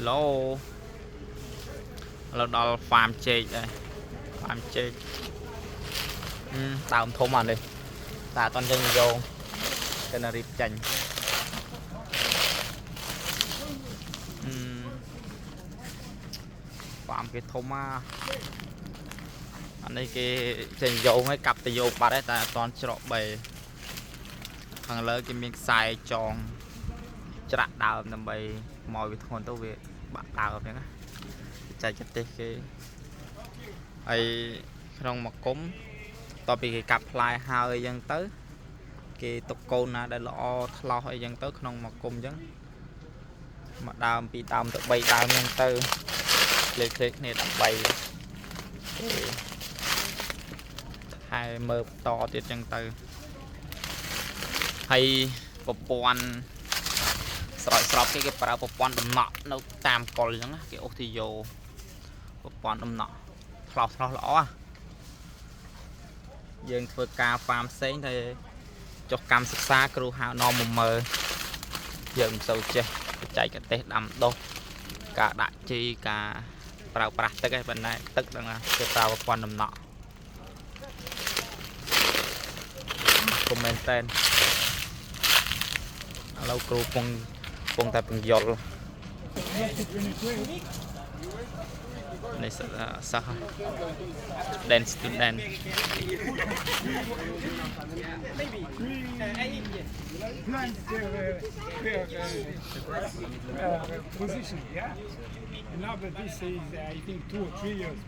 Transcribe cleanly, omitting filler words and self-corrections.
ឡូเราដល់ farm ចេកដែរ farm ចេកដើមធំអានេះតែអត់ចេញយកទៅនៅរៀបចាញ់farm គេធំអានេះគេចេញយកឲ្យកាប់ទៅយកបាត់ហើយតែអត់ទាន់ច្រកបីខាងលើគេមានខ្សែចងច្រាក់ដើមដើម្បីមកវាធ្ងន់ទៅវាបាក់ដើមហ្នឹងណាចែកចិត្តទេគេហើយក្នុងមួយគុំតទៅពីគេកាប់ផ្លែហើយអញ្ចឹងទៅគេទុកកូនណាដែលល្អថ្លោះអីចឹងទៅក្នុងមួយគុំអញ្ចឹងមួយដើមពីរដើមទៅ3ដើមហ្នឹងទៅលេខគ្នាដើម្បីហើយមើលតទៀតចឹងទៅហើយប្រព័ន្ធស្រោចស្រពគេប្រើប្រព័ន្ធដំណក់នៅតាមកុលអញ្ចឹងគេអូសទីយោប្រព័ន្ធដំណក់ថ្លោះល្អយើងធ្វើការ farm ផ្សេងតែចុះកម្មសិក្សាគ្រូហៅនាំមកមើលយើងមិនសូវចេះបច្ចេកទេសដាំដុះការដាក់ជីការប្រើប្រាស់ទឹកឯប៉ុន្តែទឹកហ្នឹងគេប្រើប្រព័ន្ធដំណក់គំមែនតែនឥឡូវគ្រូពងតែពង្យល់នេះសិស្ស student position, yeah. And now that this is, I think, 2 or 3 years.